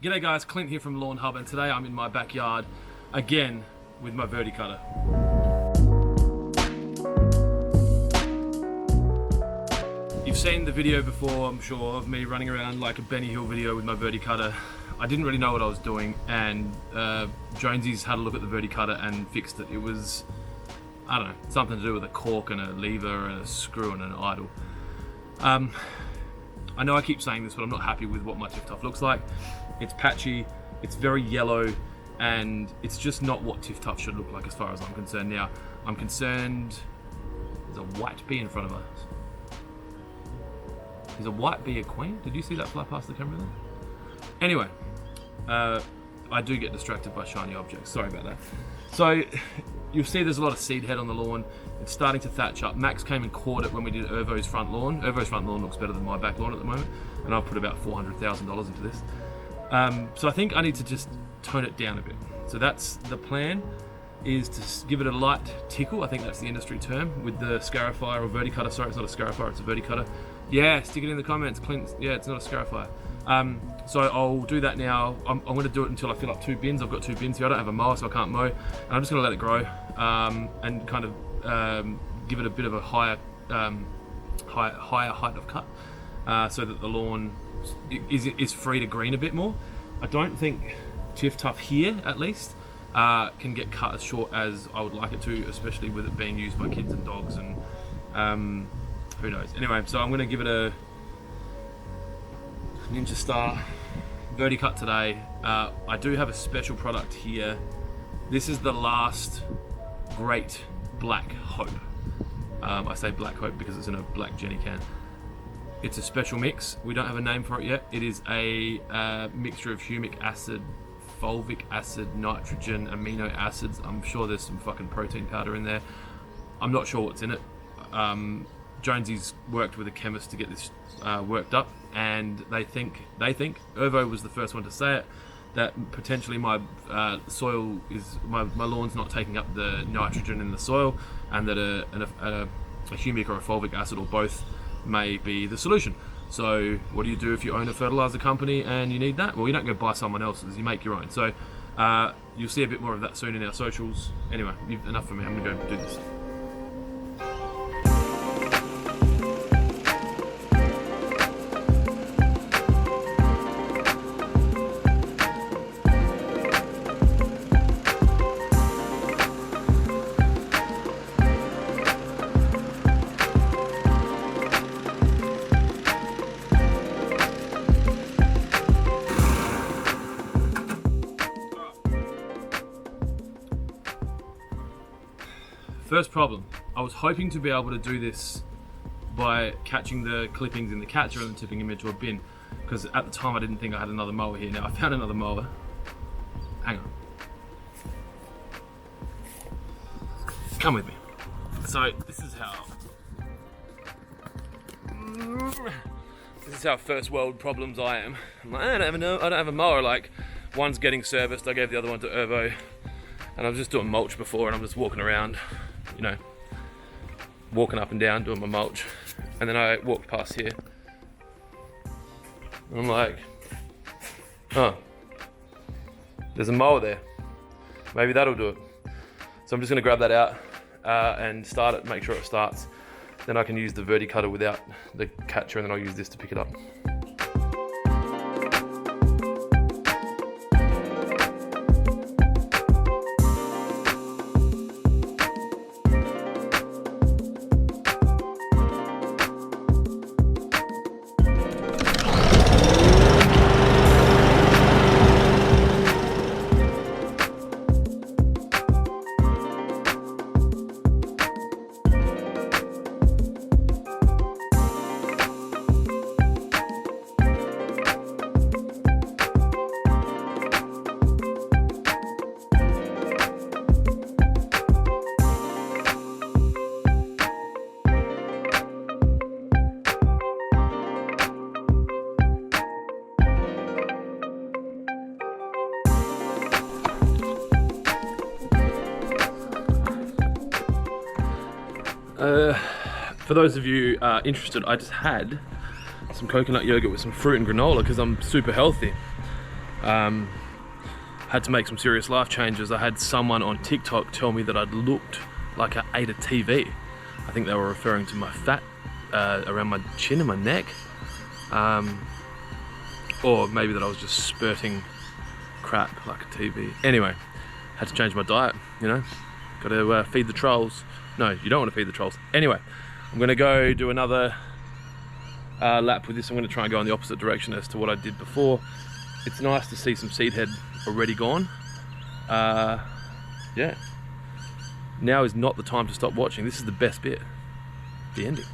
G'day guys, Clint here from Lawn Hub, and today I'm in my backyard again with my verticutter. You've seen the video before, I'm sure, of me running around like a Benny Hill video with my verticutter. I didn't really know what I was doing, and Jonesy's had a look at the verticutter and fixed it. It was, I don't know, something to do with a cork and a lever and a screw and an idle. I know I keep saying this, but I'm not happy with what my Tiftuf looks like. It's patchy, it's very yellow, and it's just not what Tiftuf should look like as far as I'm concerned. Now, I'm concerned there's a white bee in front of us. Is a white bee a queen? Did you see that fly past the camera there? Anyway, I do get distracted by shiny objects. Sorry about that. So, you'll see there's a lot of seed head on the lawn. It's starting to thatch up. Max came and caught it when we did Ervo's front lawn. Ervo's front lawn looks better than my back lawn at the moment, and I've put about $400,000 into this. So I think I need to just tone it down a bit. So that's the plan, is to give it a light tickle. I think that's the industry term, with the scarifier or verticutter. Sorry, it's not a scarifier, it's a verticutter. Yeah, stick it in the comments, Clint. Yeah, it's not a scarifier. So I'll do that now. I'm going to do it until I fill up 2 bins. I've got 2 bins here. I don't have a mower, so I can't mow. And I'm just going to let it grow and kind of give it a bit of a higher height of cut, so that the lawn is free to green a bit more. I don't think Tiftuf here, at least, can get cut as short as I would like it to, especially with it being used by kids and dogs and who knows. Anyway, so I'm going to give it a Ninja Star verticut today. I do have a special product here. This is the last Great Black Hope. I say Black Hope because it's in a black Jenny can. It's a special mix. We don't have a name for it yet. It is a mixture of humic acid, fulvic acid, nitrogen, amino acids. I'm sure there's some fucking protein powder in there. I'm not sure what's in it. Jonesy's worked with a chemist to get this worked up, and they think Ervo was the first one to say it, that potentially my soil is my lawn's not taking up the nitrogen in the soil, and that a humic or a fulvic acid or both may be the solution. So what do you do if you own a fertilizer company and you need that? Well, you don't go buy someone else's, you make your own. So you'll see a bit more of that soon in our socials. Anyway, enough for me, I'm gonna go do this. First problem, I was hoping to be able to do this by catching the clippings in the catcher and then tipping them into a bin, because at the time I didn't think I had another mower here. Now I found another mower. Hang on. Come with me. So this is how first world problems I am. I'm like, I don't have a mower. Like, one's getting serviced. I gave the other one to Ervo, and I was just doing mulch before, and I'm just walking around, you know, walking up and down doing my mulch, and then I walked past here and I'm like, oh, there's a mower there, maybe that'll do it. So I'm just going to grab that out and start it, make sure it starts, then I can use the verticutter without the catcher, and then I'll use this to pick it up. For those of you interested, I just had some coconut yogurt with some fruit and granola because I'm super healthy. Had to make some serious life changes. I had someone on TikTok tell me that I'd looked like I ate a TV. I think they were referring to my fat around my chin and my neck. Or maybe that I was just spurting crap like a TV. Anyway, had to change my diet, you know. Got to feed the trolls. No, you don't want to feed the trolls. Anyway, I'm gonna go do another lap with this. I'm gonna try and go in the opposite direction as to what I did before. It's nice to see some seed head already gone. Yeah. Now is not the time to stop watching. This is the best bit, the ending.